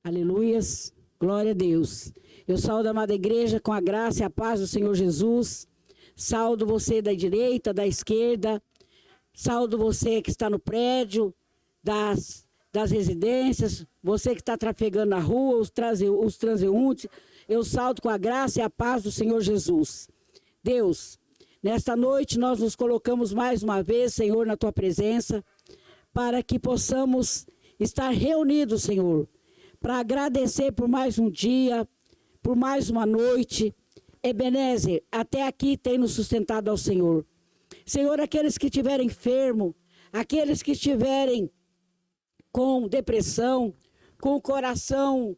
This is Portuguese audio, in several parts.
Aleluias, glória a Deus. Eu saúdo a amada igreja com a graça e a paz do Senhor Jesus. Saúdo você da direita, da esquerda. Saúdo você que está no prédio, das residências, você que está trafegando na rua, os transeuntes. Eu saúdo com a graça e a paz do Senhor Jesus. Deus, nesta noite nós nos colocamos mais uma vez, Senhor, na Tua presença, para que possamos estar reunidos, Senhor, para agradecer por mais um dia, por mais uma noite. Ebenezer, até aqui tem nos sustentado ao Senhor. Senhor, aqueles que estiverem enfermos, aqueles que estiverem com depressão, com o coração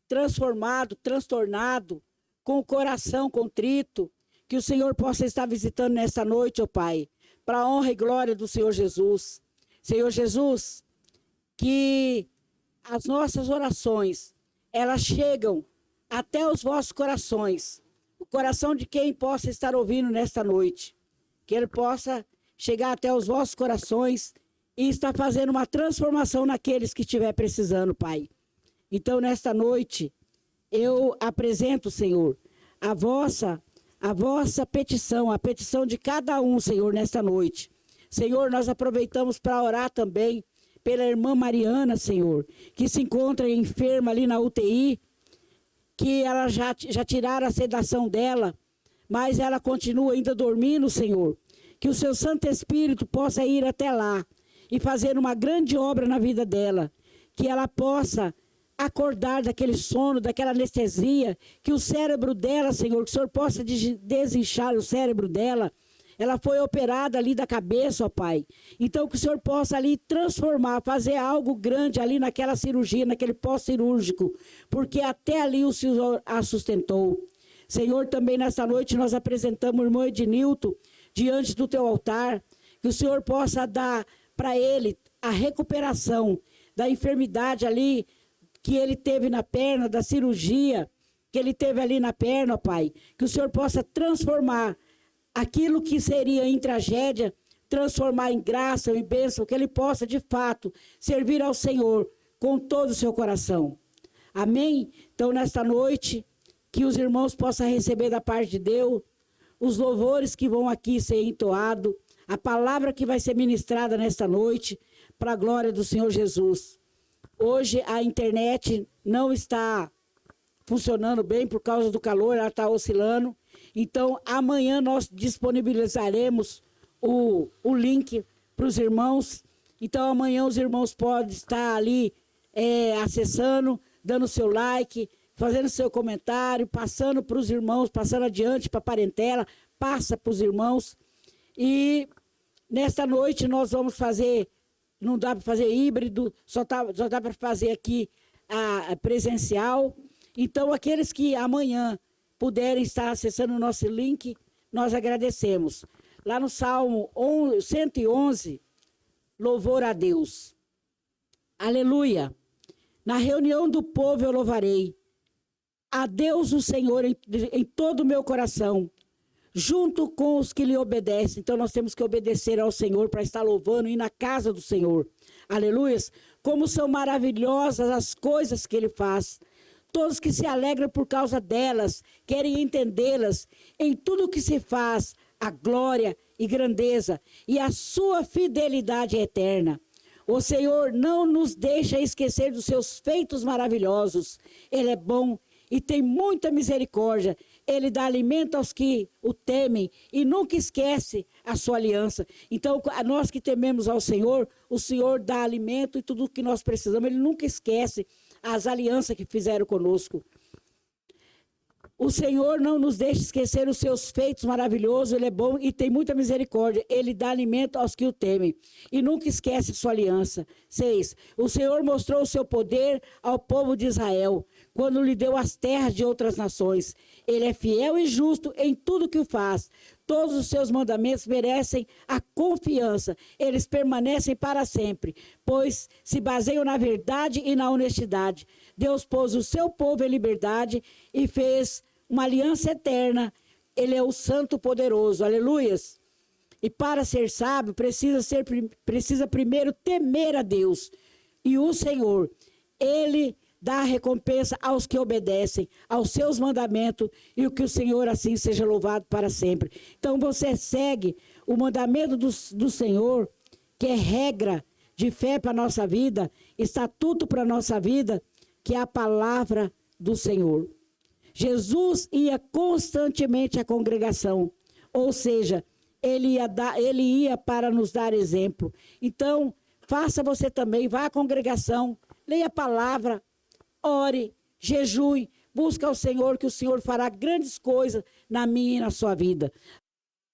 transformado, transtornado, com o coração contrito, que o Senhor possa estar visitando nessa noite, ó Pai, para a honra e glória do Senhor Jesus. Senhor Jesus, que as nossas orações, elas chegam até os vossos corações, o coração de quem possa estar ouvindo nesta noite, que ele possa chegar até os vossos corações e estar fazendo uma transformação naqueles que estiver precisando, Pai. Então, nesta noite, eu apresento, Senhor, a vossa petição, a petição de cada um, Senhor, nesta noite. Senhor, nós aproveitamos para orar também pela irmã Mariana, Senhor, que se encontra enferma ali na UTI, que ela já tiraram a sedação dela, mas ela continua ainda dormindo, Senhor. Que o seu Santo Espírito possa ir até lá e fazer uma grande obra na vida dela, que ela possa acordar daquele sono, daquela anestesia, que o cérebro dela, Senhor, que o Senhor possa desinchar o cérebro dela. Ela foi operada ali da cabeça, ó Pai. Então que o Senhor possa ali transformar, fazer algo grande ali naquela cirurgia, naquele pós-cirúrgico, porque até ali o Senhor a sustentou. Senhor, também nesta noite nós apresentamos o irmão Ednilton diante do teu altar, que o Senhor possa dar para ele a recuperação da enfermidade ali que ele teve na perna, da cirurgia que ele teve ali na perna, ó Pai. Que o Senhor possa transformar aquilo que seria em tragédia, transformar em graça, em bênção, que ele possa de fato servir ao Senhor com todo o seu coração. Amém? Então nesta noite, que os irmãos possam receber da parte de Deus os louvores que vão aqui ser entoados, a palavra que vai ser ministrada nesta noite, para a glória do Senhor Jesus. Hoje a internet não está funcionando bem por causa do calor, ela está oscilando. Então amanhã nós disponibilizaremos o link para os irmãos. Então amanhã os irmãos podem estar ali acessando, dando seu like, fazendo seu comentário, passando para os irmãos, passando adiante para a parentela, passa para os irmãos. E nesta noite nós vamos fazer, não dá para fazer híbrido, só dá para fazer aqui a presencial. Então aqueles que amanhã puderem estar acessando o nosso link, nós agradecemos. Lá no Salmo 111, louvor a Deus. Aleluia. Na reunião do povo eu louvarei a Deus o Senhor em todo o meu coração, junto com os que lhe obedecem. Então nós temos que obedecer ao Senhor para estar louvando e ir na casa do Senhor. Aleluia. Como são maravilhosas as coisas que Ele faz. Todos que se alegram por causa delas, querem entendê-las. Em tudo que se faz, a glória e grandeza, e a sua fidelidade é eterna. O Senhor não nos deixa esquecer dos seus feitos maravilhosos. Ele é bom e tem muita misericórdia. Ele dá alimento aos que o temem e nunca esquece a sua aliança. Então, nós que tememos ao Senhor, o Senhor dá alimento e tudo o que nós precisamos. Ele nunca esquece as alianças que fizeram conosco. O Senhor não nos deixa esquecer os seus feitos maravilhosos. Ele é bom e tem muita misericórdia. Ele dá alimento aos que o temem e nunca esquece sua aliança. 6. O Senhor mostrou o seu poder ao povo de Israel, quando lhe deu as terras de outras nações. Ele é fiel e justo em tudo que o faz. Todos os seus mandamentos merecem a confiança. Eles permanecem para sempre, pois se baseiam na verdade e na honestidade. Deus pôs o seu povo em liberdade e fez uma aliança eterna. Ele é o Santo Poderoso. Aleluias. E para ser sábio, precisa primeiro temer a Deus e o Senhor. Ele dá recompensa aos que obedecem aos seus mandamentos, e o que o Senhor assim seja louvado para sempre. Então você segue o mandamento do Senhor, que é regra de fé para a nossa vida, estatuto para a nossa vida, que é a palavra do Senhor. Jesus ia constantemente à congregação, ou seja, ele ia para nos dar exemplo. Então, faça você também, vá à congregação, leia a palavra, ore, jejue, busque ao Senhor, que o Senhor fará grandes coisas na minha e na sua vida.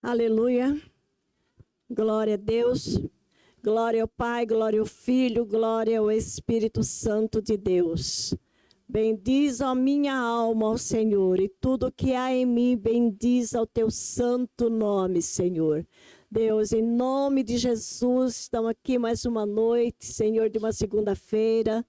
Aleluia. Glória a Deus. Glória ao Pai, glória ao Filho, glória ao Espírito Santo de Deus. Bendiz a minha alma ao Senhor, e tudo que há em mim, bendiz ao teu santo nome, Senhor. Deus, em nome de Jesus, estamos aqui mais uma noite, Senhor, de uma segunda-feira,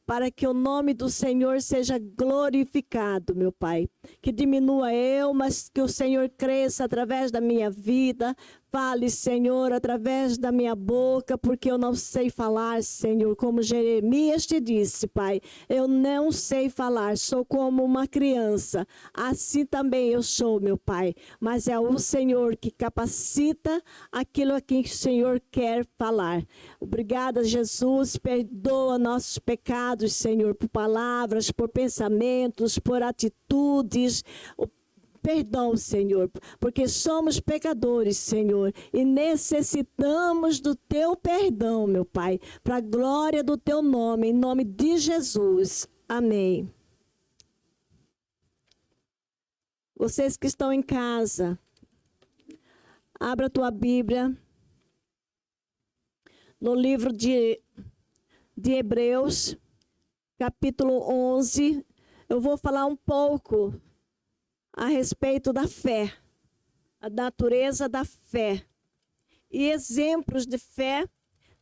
para que o nome do Senhor seja glorificado, meu Pai. Que diminua eu, mas que o Senhor cresça através da minha vida. Fale, Senhor, através da minha boca, porque eu não sei falar, Senhor. Como Jeremias te disse, Pai, eu não sei falar, sou como uma criança. Assim também eu sou, meu Pai. Mas é o Senhor que capacita aquilo a que o Senhor quer falar. Obrigada, Jesus. Perdoa nossos pecados, Senhor, por palavras, por pensamentos, por atitudes. Perdão, Senhor, porque somos pecadores, Senhor, e necessitamos do teu perdão, meu Pai, para a glória do teu nome, em nome de Jesus. Amém. Vocês que estão em casa, abra a tua Bíblia no livro de Hebreus, capítulo 11. Eu vou falar um pouco a respeito da fé, a natureza da fé e exemplos de fé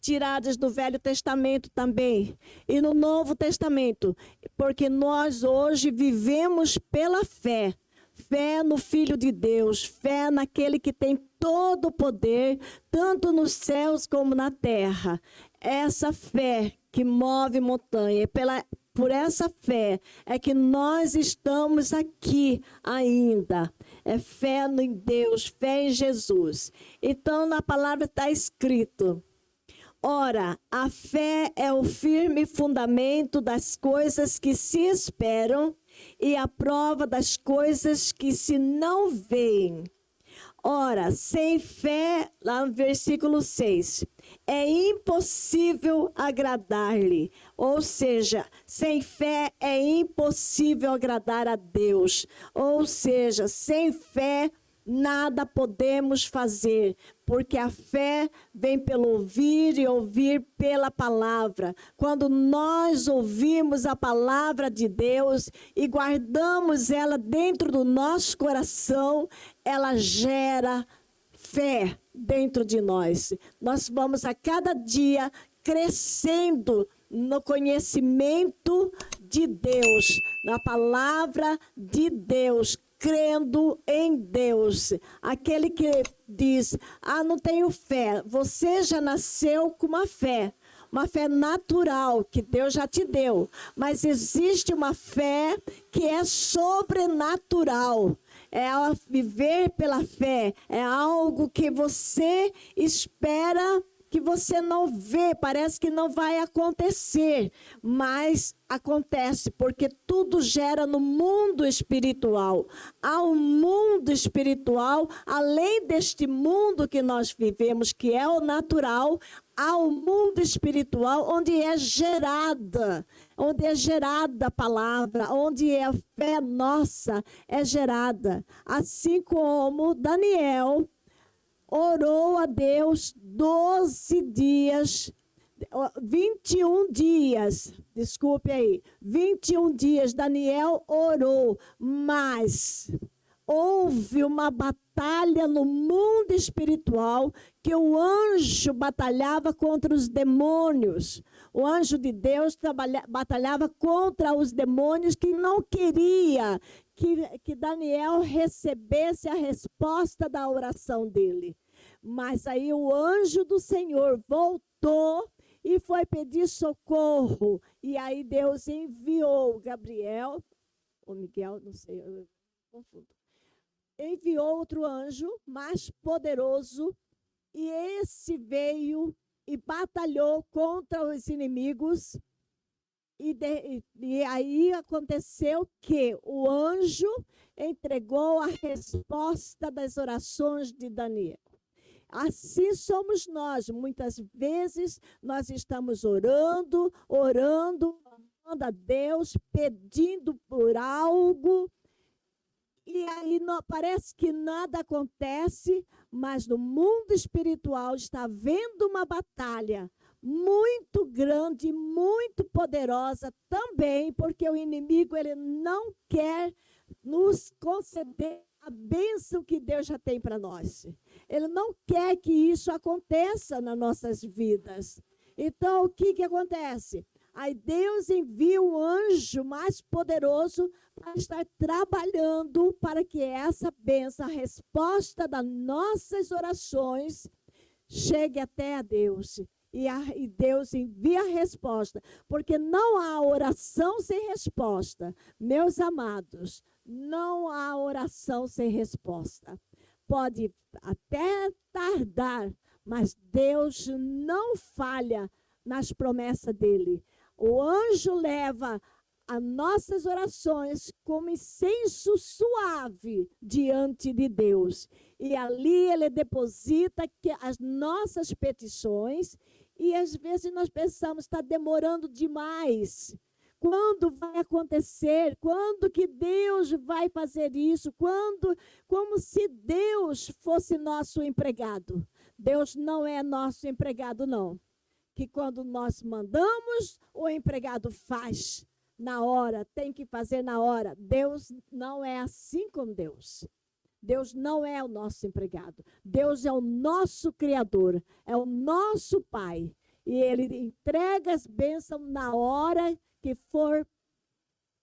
tirados do Velho Testamento também e no Novo Testamento, porque nós hoje vivemos pela fé. Fé no Filho de Deus, fé naquele que tem todo o poder, tanto nos céus como na terra. Essa fé que move montanha, por essa fé é que nós estamos aqui ainda. É fé em Deus, fé em Jesus. Então, na palavra está escrito: ora, a fé é o firme fundamento das coisas que se esperam e a prova das coisas que se não veem. Ora, sem fé, lá no versículo 6, é impossível agradar-lhe. Ou seja, sem fé é impossível agradar a Deus. Ou seja, sem fé nada podemos fazer, porque a fé vem pelo ouvir e ouvir pela palavra. Quando nós ouvimos a palavra de Deus e guardamos ela dentro do nosso coração, ela gera fé dentro de nós. Nós vamos a cada dia crescendo no conhecimento de Deus, na palavra de Deus, crendo em Deus. Aquele que diz, não tenho fé, você já nasceu com uma fé natural que Deus já te deu, mas existe uma fé que é sobrenatural. É viver pela fé, é algo que você espera, que você não vê, parece que não vai acontecer, mas acontece, porque tudo gera no mundo espiritual. Há um mundo espiritual, além deste mundo que nós vivemos, que é o natural, há um mundo espiritual onde é gerada a palavra, onde a fé nossa é gerada. Assim como Daniel orou a Deus 12 dias, 21 dias, 21 dias Daniel orou, mas houve uma batalha no mundo espiritual que o anjo batalhava contra os demônios. O anjo de Deus batalhava contra os demônios que não queria que Daniel recebesse a resposta da oração dele. Mas aí o anjo do Senhor voltou e foi pedir socorro. E aí Deus enviou Gabriel, ou Miguel, não sei, eu confundo. Enviou outro anjo mais poderoso, e esse veio e batalhou contra os inimigos. E aí aconteceu que o anjo entregou a resposta das orações de Daniel. Assim somos nós. Muitas vezes nós estamos orando a Deus, pedindo por algo, e aí não, parece que nada acontece, mas no mundo espiritual está havendo uma batalha muito grande, muito poderosa também, porque o inimigo ele não quer nos conceder a bênção que Deus já tem para nós. Ele não quer que isso aconteça nas nossas vidas. Então, o que acontece? Aí Deus envia um anjo mais poderoso para estar trabalhando para que essa bênção, a resposta das nossas orações, chegue até a Deus. E Deus envia a resposta, porque não há oração sem resposta. Meus amados, não há oração sem resposta. Pode até tardar, mas Deus não falha nas promessas dele. O anjo leva as nossas orações como incenso suave diante de Deus. E ali ele deposita as nossas petições. E às vezes nós pensamos, está demorando demais. Quando vai acontecer? Quando que Deus vai fazer isso? Quando? Como se Deus fosse nosso empregado. Deus não é nosso empregado, não. Que quando nós mandamos, o empregado faz na hora, tem que fazer na hora. Deus não é assim com Deus. Deus não é o nosso empregado. Deus é o nosso Criador, é o nosso Pai. E Ele entrega as bênçãos na hora que for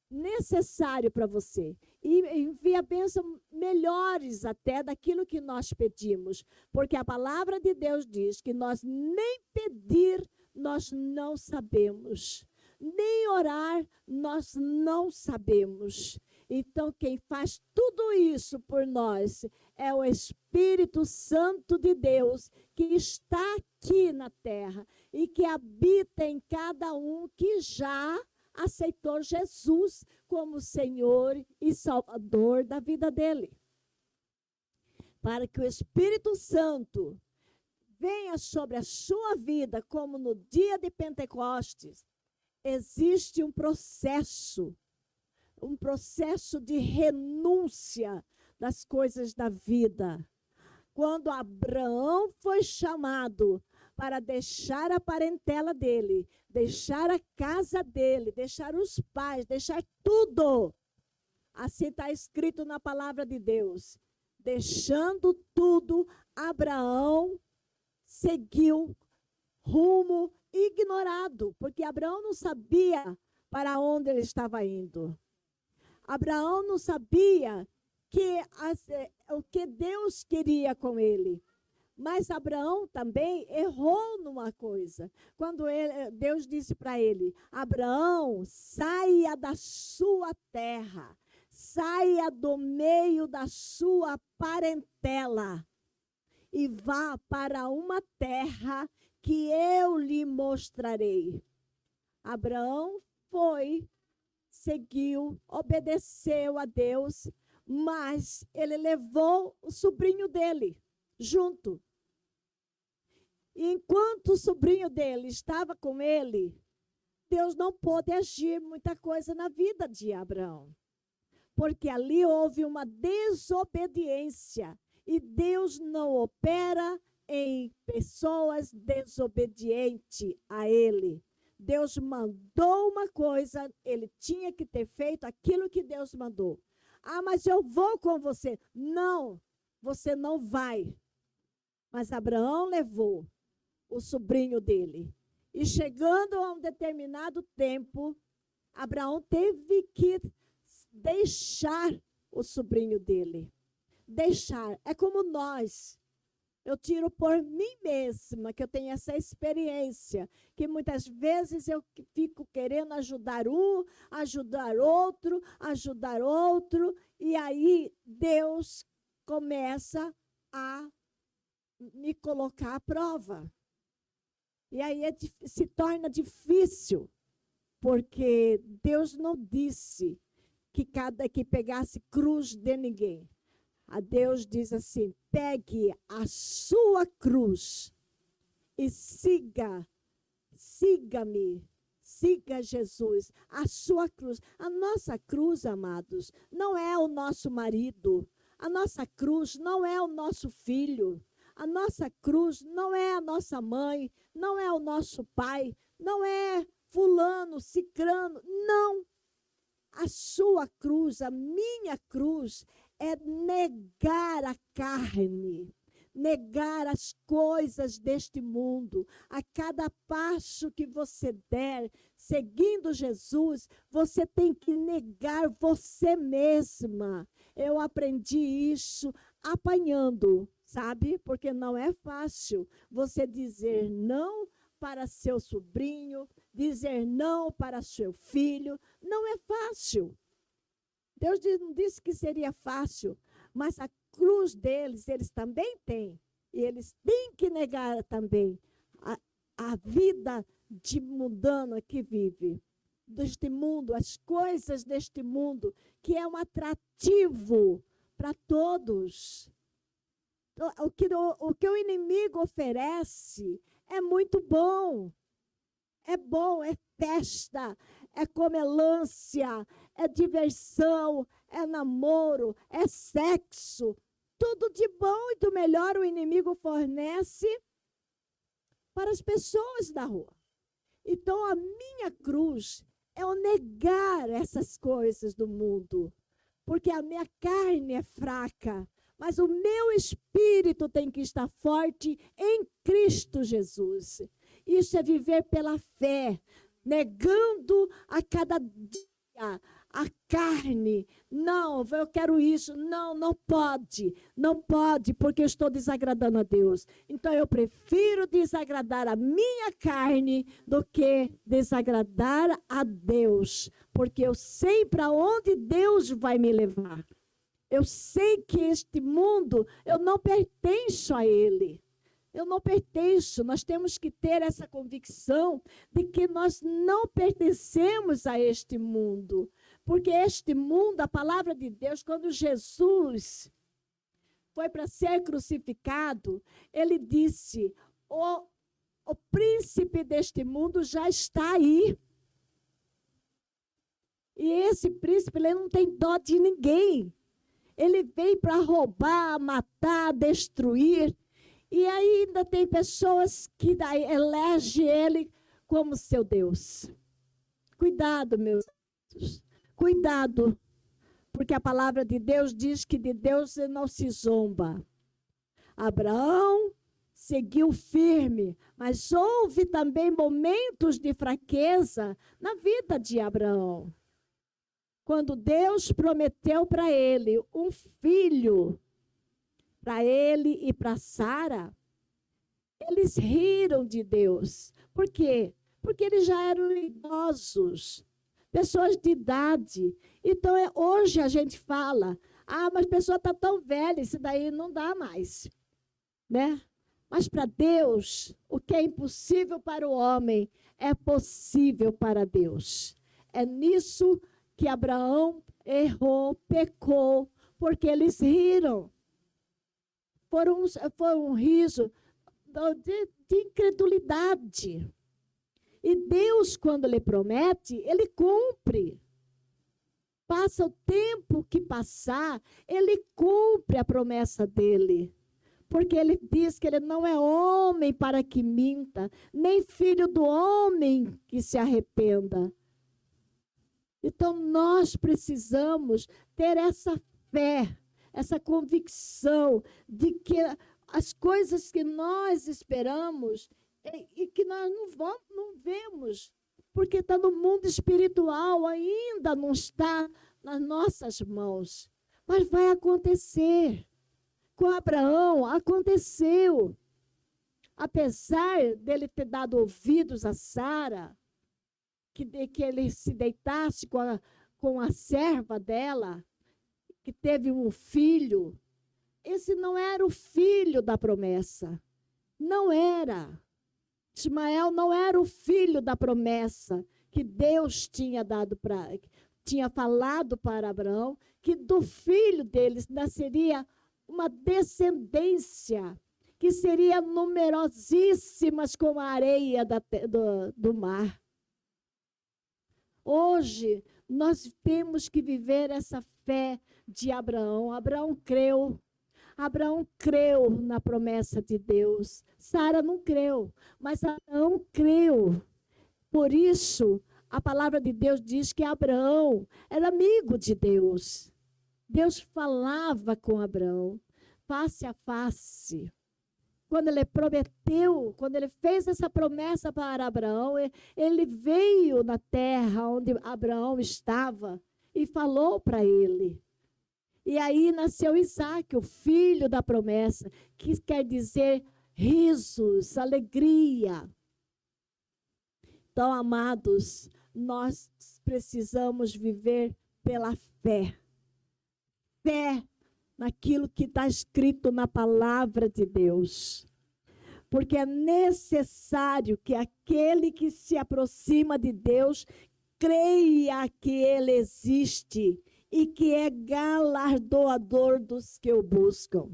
necessário para você. E envia bênçãos melhores até daquilo que nós pedimos. Porque a palavra de Deus diz que nós nem pedir, nós não sabemos. Nem orar, nós não sabemos. Então, quem faz tudo isso por nós é o Espírito Santo de Deus, que está aqui na terra e que habita em cada um que já aceitou Jesus como Senhor e Salvador da vida dele. Para que o Espírito Santo venha sobre a sua vida, como no dia de Pentecostes, existe um processo de renúncia das coisas da vida. Quando Abraão foi chamado para deixar a parentela dele, deixar a casa dele, deixar os pais, deixar tudo. Assim está escrito na palavra de Deus. Deixando tudo, Abraão seguiu rumo ignorado, porque Abraão não sabia para onde ele estava indo. Abraão não sabia o que Deus queria com ele. Mas Abraão também errou numa coisa. Quando Deus disse para ele, Abraão, saia da sua terra, saia do meio da sua parentela e vá para uma terra que eu lhe mostrarei. Abraão foi, seguiu, obedeceu a Deus, mas ele levou o sobrinho dele junto. E enquanto o sobrinho dele estava com ele, Deus não pôde agir muita coisa na vida de Abraão. Porque ali houve uma desobediência. E Deus não opera em pessoas desobedientes a ele. Deus mandou uma coisa, ele tinha que ter feito aquilo que Deus mandou. Ah, mas eu vou com você. Não, você não vai. Mas Abraão levou o sobrinho dele. E chegando a um determinado tempo, Abraão teve que deixar o sobrinho dele. Deixar. É como nós. Eu tiro por mim mesma, que eu tenho essa experiência, que muitas vezes eu fico querendo ajudar ajudar outro, e aí Deus começa a me colocar à prova. E aí se torna difícil, porque Deus não disse que pegasse cruz de ninguém. A Deus diz assim: pegue a sua cruz e siga-me, siga Jesus, a sua cruz. A nossa cruz, amados, não é o nosso marido, a nossa cruz não é o nosso filho, a nossa cruz não é a nossa mãe, não é o nosso pai, não é fulano, cicrano, não. A sua cruz, a minha cruz, é negar a carne, negar as coisas deste mundo. A cada passo que você der, seguindo Jesus, você tem que negar você mesma. Eu aprendi isso apanhando, sabe? Porque não é fácil você dizer não para seu sobrinho, dizer não para seu filho, não é fácil. Deus não disse que seria fácil, mas a cruz deles, eles também têm. E eles têm que negar também a vida de mundana que vive, deste mundo, as coisas deste mundo, que é um atrativo para todos. O que o inimigo oferece é muito bom. É bom, é festa, é comelância, é diversão, é namoro, é sexo. Tudo de bom e do melhor o inimigo fornece para as pessoas da rua. Então, a minha cruz é o negar essas coisas do mundo, porque a minha carne é fraca, mas o meu espírito tem que estar forte em Cristo Jesus. Isso é viver pela fé, negando a cada dia a carne. Não, eu quero isso. Não, não pode. Não pode, porque eu estou desagradando a Deus. Então, eu prefiro desagradar a minha carne do que desagradar a Deus. Porque eu sei para onde Deus vai me levar. Eu sei que este mundo, eu não pertenço a ele. Eu não pertenço. Nós temos que ter essa convicção de que nós não pertencemos a este mundo. Porque este mundo, a palavra de Deus, quando Jesus foi para ser crucificado, ele disse: o príncipe deste mundo já está aí. E esse príncipe, ele não tem dó de ninguém. Ele vem para roubar, matar, destruir. E ainda tem pessoas que elegem ele como seu Deus. Cuidado, meus filhos. Cuidado. Porque a palavra de Deus diz que de Deus não se zomba. Abraão seguiu firme, mas houve também momentos de fraqueza na vida de Abraão. Quando Deus prometeu para ele um filho, para ele e para Sara, eles riram de Deus. Por quê? Porque eles já eram idosos, pessoas de idade. Então, hoje a gente fala, mas a pessoa está tão velha, isso daí não dá mais. Né? Mas para Deus, o que é impossível para o homem é possível para Deus. É nisso que Abraão errou, pecou, porque eles riram. Foi um riso de incredulidade. E Deus, quando lhe promete, ele cumpre. Passa o tempo que passar, ele cumpre a promessa dele. Porque ele diz que ele não é homem para que minta, nem filho do homem que se arrependa. Então, nós precisamos ter essa fé, essa convicção de que as coisas que nós esperamos e que nós não vemos, porque está no mundo espiritual, ainda não está nas nossas mãos. Mas vai acontecer. com Abraão aconteceu. Apesar dele ter dado ouvidos a Sara, que ele se deitasse com a serva dela, que teve um filho, esse não era o filho da promessa. Não era. Ismael não era o filho da promessa que Deus tinha falado para Abraão, que do filho deles nasceria uma descendência que seria numerosíssimas como a areia do mar. Hoje, nós temos que viver essa fé de Abraão. Abraão creu na promessa de Deus. Sara não creu, mas Abraão creu. Por isso, a palavra de Deus diz que Abraão era amigo de Deus. Deus falava com Abraão, face a face. Quando ele prometeu, quando ele fez essa promessa para Abraão, ele veio na terra onde Abraão estava e falou para ele. E aí nasceu Isaac, o filho da promessa, que quer dizer risos, alegria. Então, amados, nós precisamos viver pela fé. Fé naquilo que está escrito na palavra de Deus. Porque é necessário que aquele que se aproxima de Deus creia que Ele existe e que é galardoador dos que o buscam.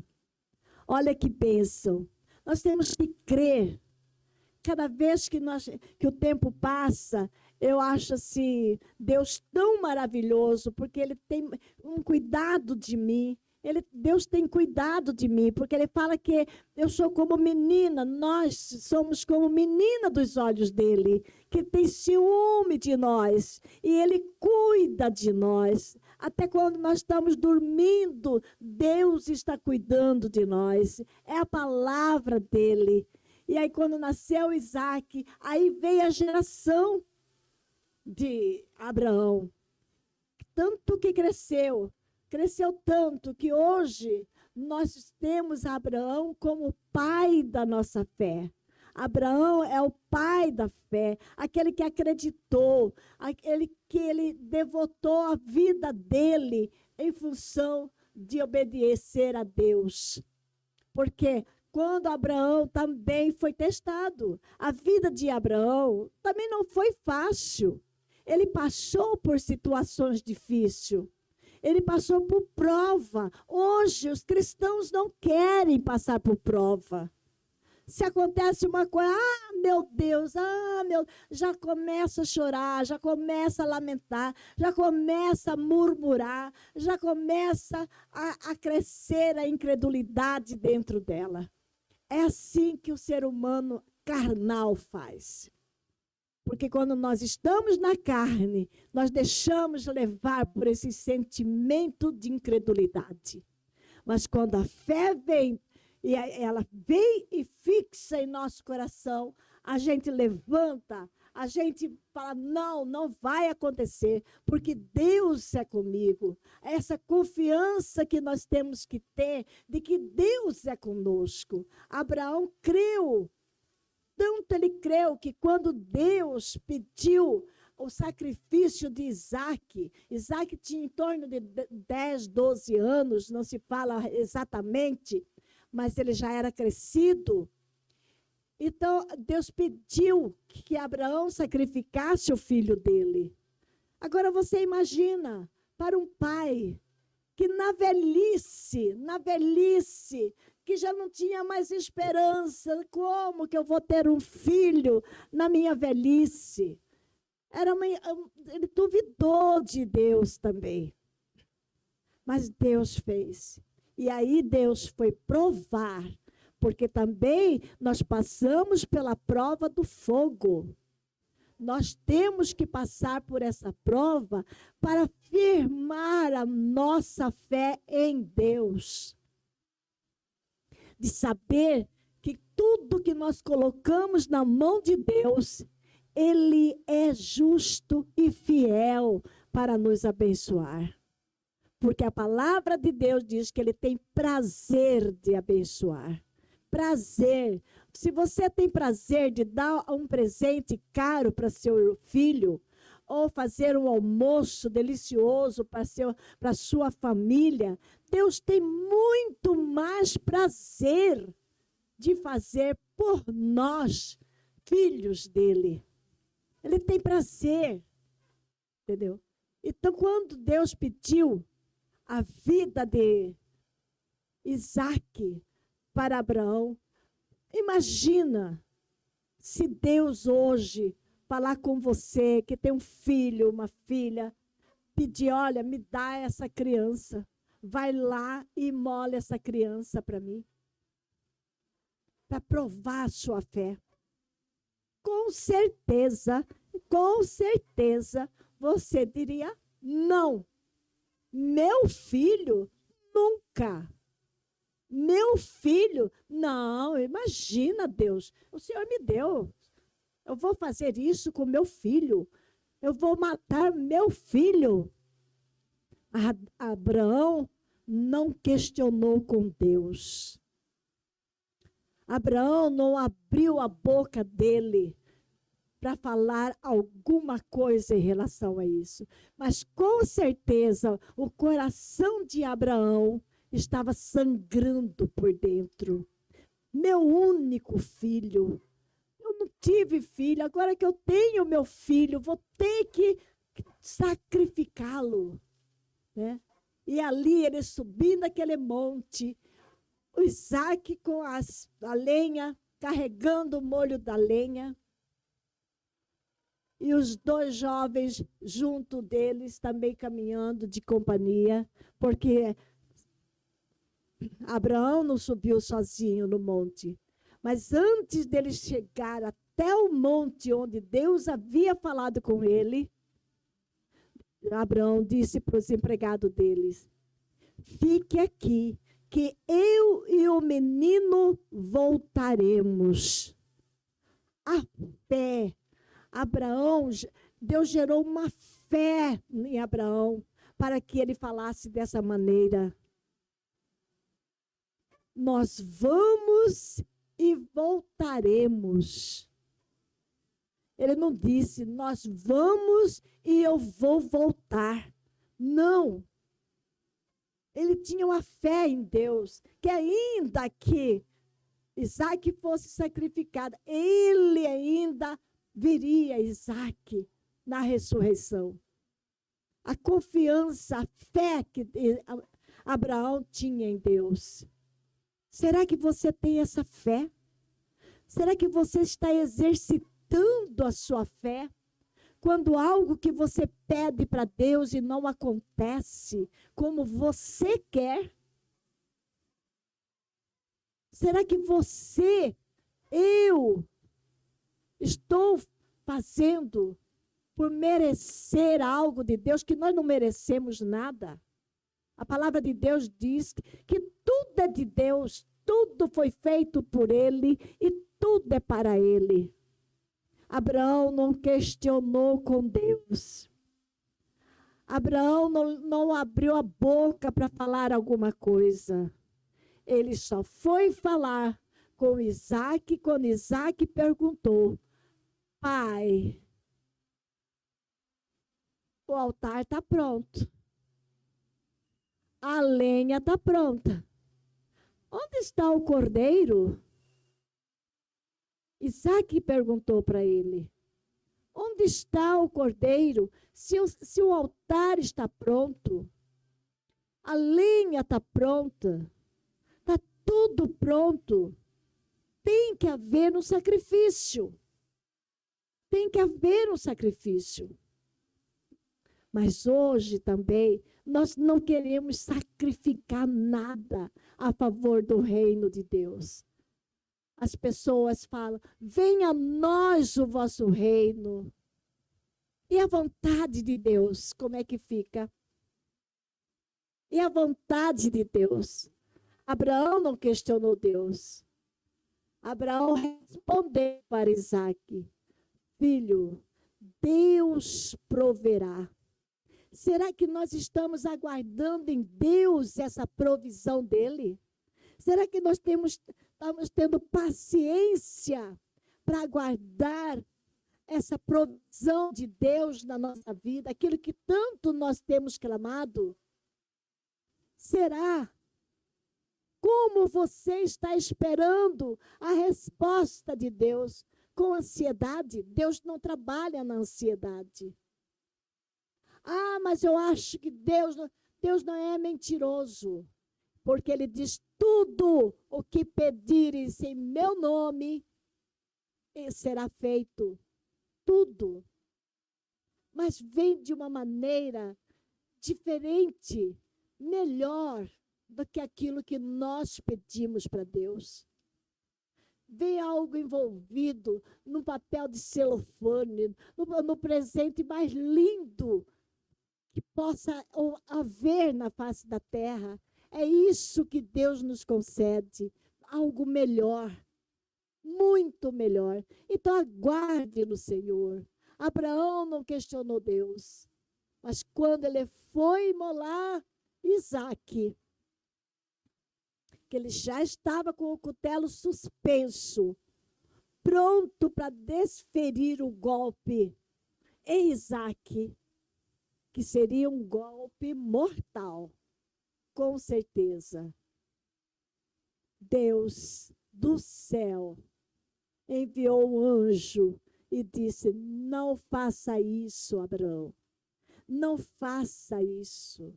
Olha que bênção. Nós temos que crer. Cada vez que o tempo passa, eu acho assim, Deus tão maravilhoso, porque Ele tem um cuidado de mim. Deus tem cuidado de mim, porque Ele fala que eu sou como menina, nós somos como menina dos olhos dEle, que tem ciúme de nós, e Ele cuida de nós. Até quando nós estamos dormindo, Deus está cuidando de nós. É a palavra dEle. E aí quando nasceu Isaac, aí veio a geração de Abraão. Tanto que cresceu tanto que hoje nós temos Abraão como pai da nossa fé. Abraão é o pai da fé, aquele que acreditou, aquele que ele devotou a vida dele em função de obedecer a Deus. Porque quando Abraão também foi testado, a vida de Abraão também não foi fácil. Ele passou por situações difíceis. Ele passou por prova. Hoje, os cristãos não querem passar por prova. Se acontece uma coisa, meu Deus, já começa a chorar, já começa a lamentar, já começa a murmurar, já começa a crescer a incredulidade dentro dela. É assim que o ser humano carnal faz. Porque quando nós estamos na carne, nós deixamos levar por esse sentimento de incredulidade. Mas quando a fé vem, e ela vem e fixa em nosso coração, a gente levanta, a gente fala, não vai acontecer, porque Deus é comigo. Essa confiança que nós temos que ter de que Deus é conosco. Abraão creu. Tanto ele creu que quando Deus pediu o sacrifício de Isaac tinha em torno de 10, 12 anos, não se fala exatamente, mas ele já era crescido. Então, Deus pediu que Abraão sacrificasse o filho dele. Agora você imagina, para um pai que na velhice, que já não tinha mais esperança, como que eu vou ter um filho na minha velhice? Ele duvidou de Deus também. Mas Deus fez. E aí Deus foi provar, porque também nós passamos pela prova do fogo. Nós temos que passar por essa prova para firmar a nossa fé em Deus. De saber que tudo que nós colocamos na mão de Deus, Ele é justo e fiel para nos abençoar. Porque a palavra de Deus diz que ele tem prazer de abençoar. Prazer. Se você tem prazer de dar um presente caro para seu filho, ou fazer um almoço delicioso para sua família, Deus tem muito mais prazer de fazer por nós, filhos dele. Ele tem prazer, entendeu? Então, quando Deus pediu a vida de Isaac para Abraão, imagina se Deus hoje falar com você que tem um filho, uma filha, pedir, olha, me dá essa criança, vai lá e imola essa criança para mim, para provar a sua fé. Com certeza, você diria, não, meu filho, nunca. Meu filho, não, imagina, Deus, o Senhor me deu. Eu vou fazer isso com meu filho. Eu vou matar meu filho. Abraão não questionou com Deus. Abraão não abriu a boca dele para falar alguma coisa em relação a isso. Mas com certeza o coração de Abraão estava sangrando por dentro. Meu único filho. Eu não tive filho, agora que eu tenho meu filho, vou ter que sacrificá-lo. Né? E ali ele subindo aquele monte, o Isaac com a lenha, carregando o molho da lenha, e os dois jovens junto deles, também caminhando de companhia, porque Abraão não subiu sozinho no monte. Mas antes dele chegar até o monte onde Deus havia falado com ele, Abraão disse para os empregados deles, fique aqui, que eu e o menino voltaremos. A fé. Abraão, Deus gerou uma fé em Abraão para que ele falasse dessa maneira. Nós vamos e voltaremos. Ele não disse, nós vamos e eu vou voltar. Não. Ele tinha uma fé em Deus, que ainda que Isaac fosse sacrificado, ele ainda viria Isaac na ressurreição. A confiança, a fé que Abraão tinha em Deus. Será que você tem essa fé? Será que você está exercitando a sua fé? Quando algo que você pede para Deus e não acontece como você quer? Será que eu, estou fazendo por merecer algo de Deus, que nós não merecemos nada? A palavra de Deus diz que tudo é de Deus, tudo foi feito por Ele e tudo é para Ele. Abraão não questionou com Deus. Abraão não abriu a boca para falar alguma coisa. Ele só foi falar com Isaac quando Isaac perguntou, pai, o altar está pronto. A lenha está pronta. Onde está o cordeiro? Isaac perguntou para ele. Onde está o cordeiro? Se o altar está pronto, a lenha está pronta, está tudo pronto. Tem que haver um sacrifício. Tem que haver um sacrifício. Mas hoje também, nós não queremos sacrificar nada a favor do reino de Deus. As pessoas falam, venha a nós o vosso reino. E a vontade de Deus, como é que fica? E a vontade de Deus? Abraão não questionou Deus. Abraão respondeu para Isaac, filho, Deus proverá. Será que nós estamos aguardando em Deus essa provisão dele? Será que nós estamos tendo paciência para aguardar essa provisão de Deus na nossa vida, aquilo que tanto nós temos clamado? Será? Como você está esperando a resposta de Deus? Com ansiedade? Deus não trabalha na ansiedade. Ah, mas eu acho que Deus não é mentiroso, porque Ele diz: tudo o que pedires em meu nome será feito. Tudo. Mas vem de uma maneira diferente, melhor do que aquilo que nós pedimos para Deus. Vem algo envolvido num papel de celofane, no presente mais lindo que possa haver na face da terra. É isso que Deus nos concede, algo melhor, muito melhor. Então aguarde no Senhor. Abraão não questionou Deus, mas quando ele foi imolar Isaque, que ele já estava com o cutelo suspenso, pronto para desferir o golpe em Isaque, que seria um golpe mortal, com certeza. Deus do céu enviou um anjo e disse: não faça isso, Abraão. Não faça isso,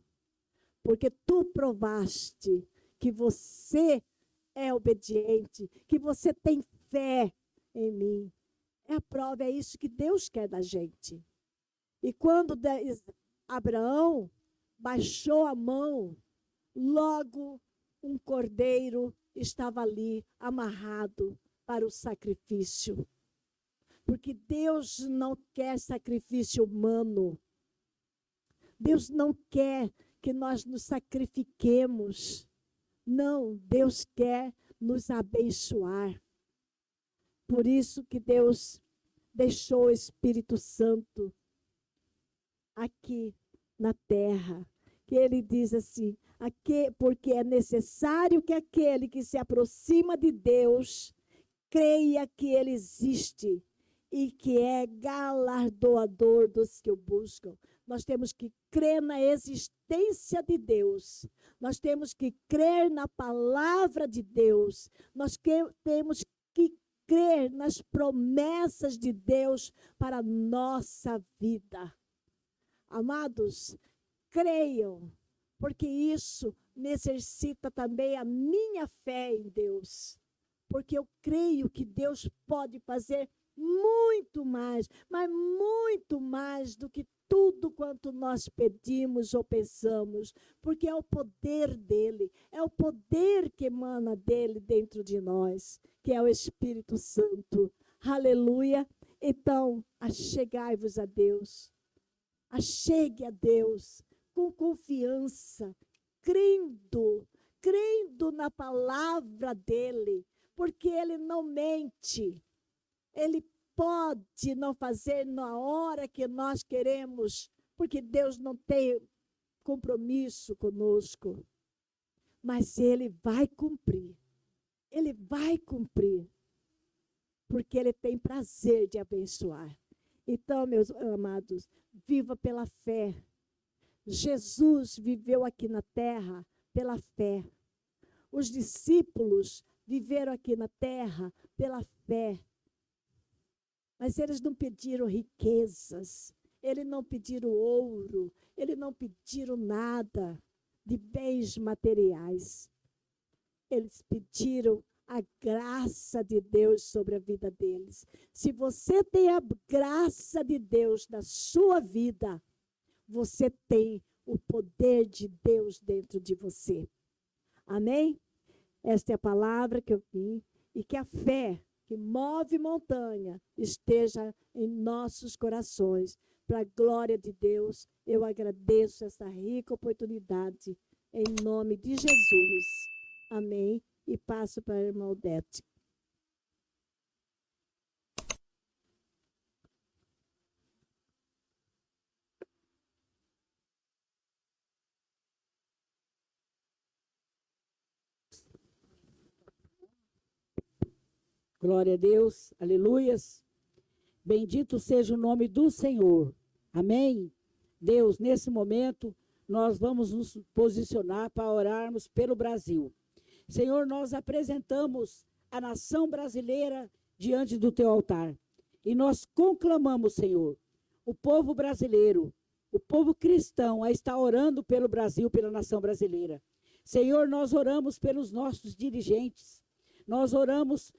porque tu provaste que você é obediente, que você tem fé em mim. É a prova, é isso que Deus quer da gente. E quando Abraão baixou a mão, logo um cordeiro estava ali amarrado para o sacrifício. Porque Deus não quer sacrifício humano. Deus não quer que nós nos sacrifiquemos. Não, Deus quer nos abençoar. Por isso que Deus deixou o Espírito Santo aqui na terra. Que ele diz assim: porque é necessário que aquele que se aproxima de Deus creia que ele existe e que é galardoador dos que o buscam. Nós temos que crer na existência de Deus. Nós temos que crer na palavra de Deus. Nós temos que crer nas promessas de Deus para a nossa vida. Amados, creiam, porque isso necessita também a minha fé em Deus. Porque eu creio que Deus pode fazer muito mais, mas muito mais do que tudo quanto nós pedimos ou pensamos, porque é o poder dele, é o poder que emana dele dentro de nós, que é o Espírito Santo. Aleluia! Então, achegai-vos a Deus, achegue a Deus com confiança, crendo na palavra dele, porque ele não mente. Ele pode não fazer na hora que nós queremos, porque Deus não tem compromisso conosco. Mas ele vai cumprir. Ele vai cumprir. Porque ele tem prazer de abençoar. Então, meus amados, viva pela fé. Jesus viveu aqui na terra pela fé. Os discípulos viveram aqui na terra pela fé. Mas eles não pediram riquezas, eles não pediram ouro, eles não pediram nada de bens materiais. Eles pediram a graça de Deus sobre a vida deles. Se você tem a graça de Deus na sua vida, você tem o poder de Deus dentro de você. Amém? Esta é a palavra que eu vim, e que a fé que move montanha esteja em nossos corações. Para a glória de Deus, eu agradeço essa rica oportunidade, em nome de Jesus. Amém? E passo para a irmã Odete. Glória a Deus, aleluias. Bendito seja o nome do Senhor. Amém? Deus, nesse momento, nós vamos nos posicionar para orarmos pelo Brasil. Senhor, nós apresentamos a nação brasileira diante do teu altar. E nós conclamamos, Senhor, o povo brasileiro, o povo cristão a estar orando pelo Brasil, pela nação brasileira. Senhor, nós oramos pelos nossos dirigentes. Nós oramos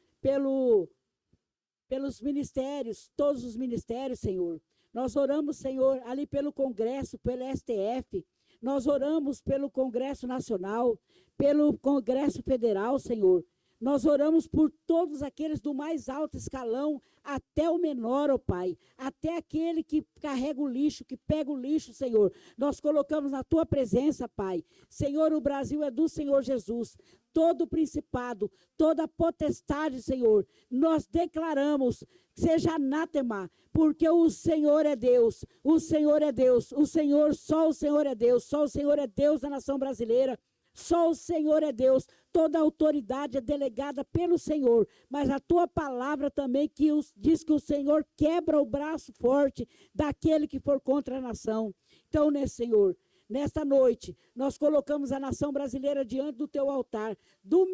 pelos ministérios, todos os ministérios, Senhor. Nós oramos, Senhor, ali pelo Congresso, pelo STF. Nós oramos pelo Congresso Nacional, pelo Congresso Federal, Senhor. Nós oramos por todos aqueles do mais alto escalão até o menor, ó Pai. Até aquele que carrega o lixo, que pega o lixo, Senhor. Nós colocamos na tua presença, Pai. Senhor, o Brasil é do Senhor Jesus. Todo principado, toda potestade, Senhor, nós declaramos, seja anátema, porque o Senhor é Deus, o Senhor é Deus, só o Senhor é Deus, só o Senhor é Deus da nação brasileira, só o Senhor é Deus, toda autoridade é delegada pelo Senhor, mas a tua palavra também diz que o Senhor quebra o braço forte daquele que for contra a nação. Então, Senhor, nesta noite, nós colocamos a nação brasileira diante do teu altar, do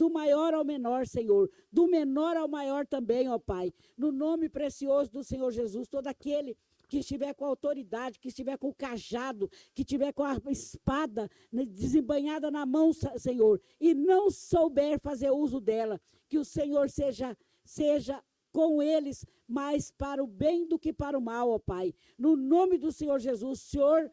maior ao menor, Senhor, do menor ao maior também, ó Pai, no nome precioso do Senhor Jesus, todo aquele que estiver com autoridade, que estiver com o cajado, que estiver com a espada desembainhada na mão, Senhor, e não souber fazer uso dela, que o Senhor seja com eles, mais para o bem do que para o mal, ó Pai. No nome do Senhor Jesus, Senhor,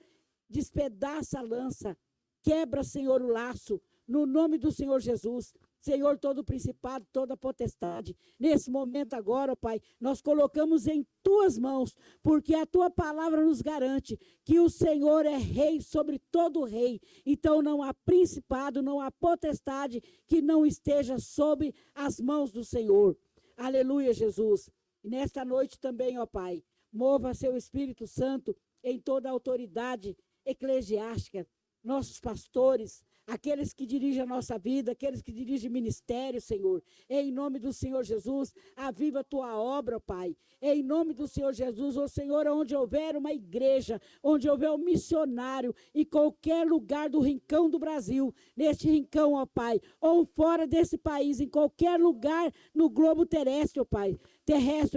despedaça a lança, quebra, Senhor, o laço, no nome do Senhor Jesus. Senhor, todo principado, toda potestade, nesse momento agora, ó Pai, nós colocamos em tuas mãos, porque a tua palavra nos garante que o Senhor é rei sobre todo rei. Então não há principado, não há potestade que não esteja sob as mãos do Senhor. Aleluia, Jesus. E nesta noite também, ó Pai, mova seu Espírito Santo em toda a autoridade eclesiástica, nossos pastores, aqueles que dirigem a nossa vida, aqueles que dirigem ministério, Senhor. Em nome do Senhor Jesus, aviva a tua obra, Pai. Em nome do Senhor Jesus, ó Senhor, onde houver uma igreja, onde houver um missionário, em qualquer lugar do rincão do Brasil, neste rincão, ó Pai, ou fora desse país, em qualquer lugar no globo terrestre, ó Pai,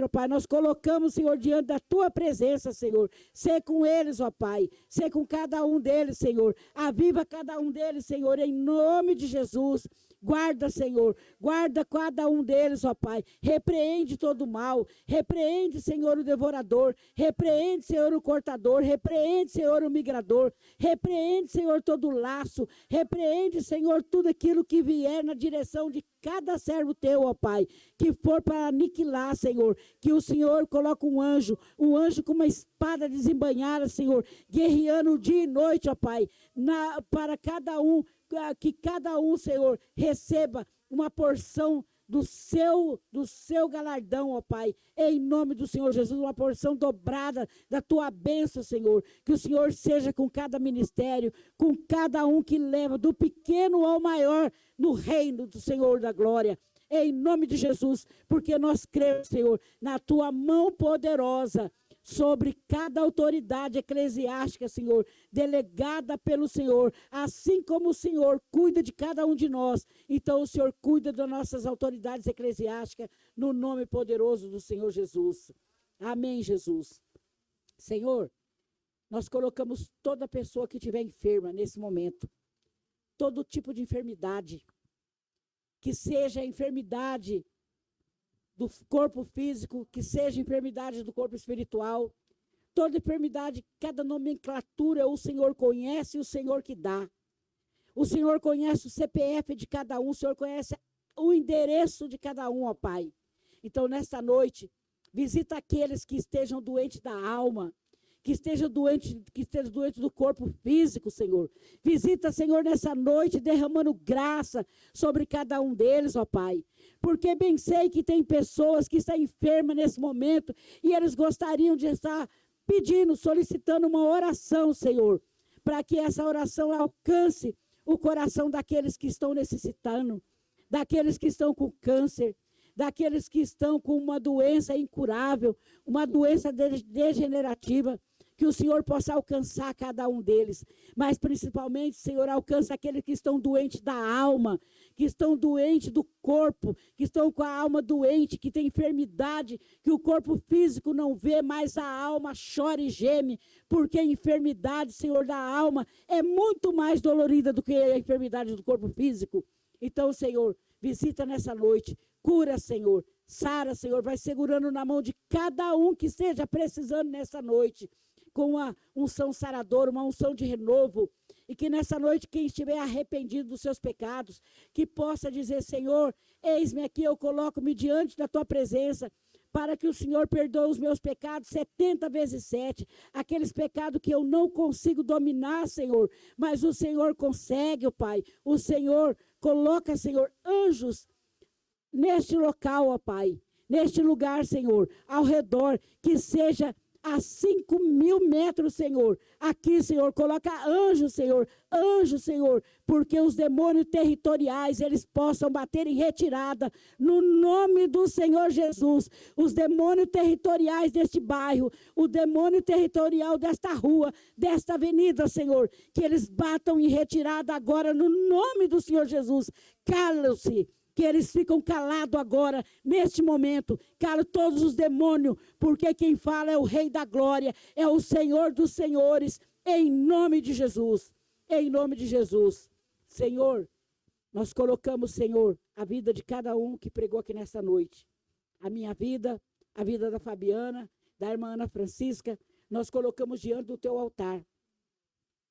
ó Pai, nós colocamos, Senhor, diante da tua presença, Senhor. Sê com eles, ó Pai, sê com cada um deles, Senhor. Aviva cada um deles, Senhor, em nome de Jesus. Guarda, Senhor, guarda cada um deles, ó Pai. Repreende todo o mal, repreende, Senhor, o devorador, repreende, Senhor, o cortador, repreende, Senhor, o migrador, repreende, Senhor, todo o laço, repreende, Senhor, tudo aquilo que vier na direção de cada servo teu, ó Pai, que for para aniquilar, Senhor, que o Senhor coloque um anjo com uma espada desembainhada, Senhor, guerreando dia e noite, ó Pai, para cada um, que cada um, Senhor, receba uma porção do seu galardão, ó Pai, em nome do Senhor Jesus, uma porção dobrada da tua bênção, Senhor, que o Senhor seja com cada ministério, com cada um que leva, do pequeno ao maior, no reino do Senhor da glória, em nome de Jesus, porque nós cremos, Senhor, na tua mão poderosa, sobre cada autoridade eclesiástica, Senhor, delegada pelo Senhor, assim como o Senhor cuida de cada um de nós, então o Senhor cuida das nossas autoridades eclesiásticas, no nome poderoso do Senhor Jesus. Amém, Jesus. Senhor, nós colocamos toda pessoa que estiver enferma nesse momento, todo tipo de enfermidade, que seja enfermidade do corpo físico, que seja enfermidade do corpo espiritual, toda enfermidade, cada nomenclatura, o Senhor conhece, o Senhor que dá. O Senhor conhece o CPF de cada um, o Senhor conhece o endereço de cada um, ó Pai. Então, nesta noite, visita aqueles que estejam doentes da alma, que estejam doentes do corpo físico, Senhor. Visita, Senhor, nessa noite, derramando graça sobre cada um deles, ó Pai. Porque bem sei que tem pessoas que estão enfermas nesse momento e eles gostariam de estar pedindo, solicitando uma oração, Senhor, para que essa oração alcance o coração daqueles que estão necessitando, daqueles que estão com câncer, daqueles que estão com uma doença incurável, uma doença degenerativa, que o Senhor possa alcançar cada um deles, mas principalmente, Senhor, alcança aqueles que estão doentes da alma, que estão doentes do corpo, que estão com a alma doente, que tem enfermidade, que o corpo físico não vê, mas a alma chora e geme, porque a enfermidade, Senhor, da alma é muito mais dolorida do que a enfermidade do corpo físico. Então, Senhor, visita nessa noite, cura, Senhor, sara, Senhor, vai segurando na mão de cada um que esteja precisando nessa noite, com uma unção saradora, uma unção de renovo, e que nessa noite quem estiver arrependido dos seus pecados, que possa dizer, Senhor, eis-me aqui, eu coloco-me diante da tua presença, para que o Senhor perdoe os meus pecados 70 vezes 7, aqueles pecados que eu não consigo dominar, Senhor, mas o Senhor consegue, ó Pai, o Senhor coloca, Senhor, anjos neste local, ó Pai, neste lugar, Senhor, ao redor, que seja a 5.000 metros, Senhor. Aqui, Senhor, coloca anjos, Senhor, porque os demônios territoriais, eles possam bater em retirada, no nome do Senhor Jesus. Os demônios territoriais deste bairro, o demônio territorial desta rua, desta avenida, Senhor, que eles batam em retirada agora, no nome do Senhor Jesus. Calam-se. Que eles ficam calados agora, neste momento. Cala todos os demônios, porque quem fala é o Rei da Glória, é o Senhor dos Senhores, em nome de Jesus. Em nome de Jesus. Senhor, nós colocamos, Senhor, a vida de cada um que pregou aqui nesta noite. A minha vida, a vida da Fabiana, da irmã Ana Francisca, nós colocamos diante do teu altar.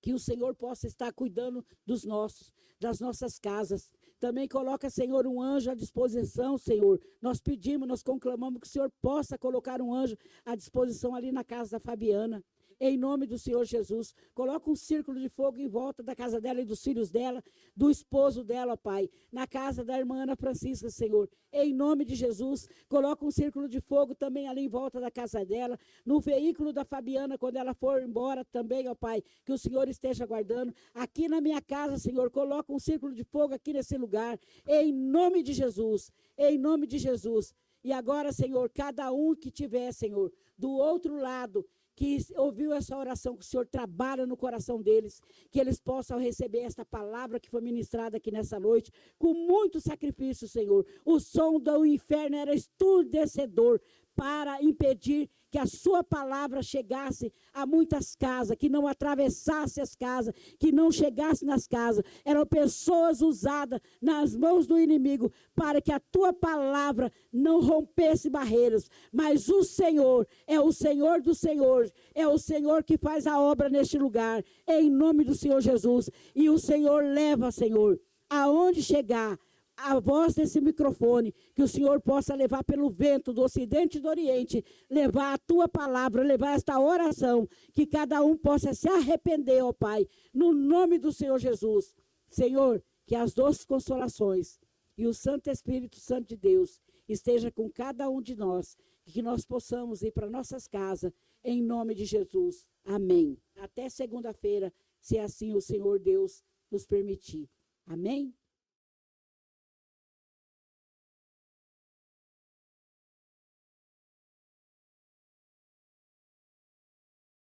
Que o Senhor possa estar cuidando dos nossos, das nossas casas. Também coloca, Senhor, um anjo à disposição, Senhor. Nós pedimos, nós conclamamos que o Senhor possa colocar um anjo à disposição ali na casa da Fabiana. Em nome do Senhor Jesus, coloca um círculo de fogo em volta da casa dela e dos filhos dela, do esposo dela, ó Pai, na casa da irmã Ana Francisca, Senhor. Em nome de Jesus, coloca um círculo de fogo também ali em volta da casa dela, no veículo da Fabiana, quando ela for embora também, ó Pai, que o Senhor esteja guardando. Aqui na minha casa, Senhor, coloca um círculo de fogo aqui nesse lugar, em nome de Jesus, em nome de Jesus. E agora, Senhor, cada um que tiver, Senhor, do outro lado, que ouviu essa oração, que o Senhor trabalha no coração deles, que eles possam receber esta palavra que foi ministrada aqui nessa noite, com muito sacrifício, Senhor. O som do inferno era ensurdecedor para impedir que a sua palavra chegasse a muitas casas, que não atravessasse as casas, que não chegasse nas casas. Eram pessoas usadas nas mãos do inimigo para que a tua palavra não rompesse barreiras. Mas o Senhor é o Senhor dos Senhores, é o Senhor que faz a obra neste lugar, em nome do Senhor Jesus. E o Senhor leva, Senhor, aonde chegar, a voz desse microfone, que o Senhor possa levar pelo vento do ocidente e do oriente, levar a tua palavra, levar esta oração, que cada um possa se arrepender, ó Pai, no nome do Senhor Jesus. Senhor, que as doces consolações e o Santo Espírito Santo de Deus esteja com cada um de nós, e que nós possamos ir para nossas casas, em nome de Jesus. Amém. Até segunda-feira, se assim o Senhor Deus nos permitir. Amém?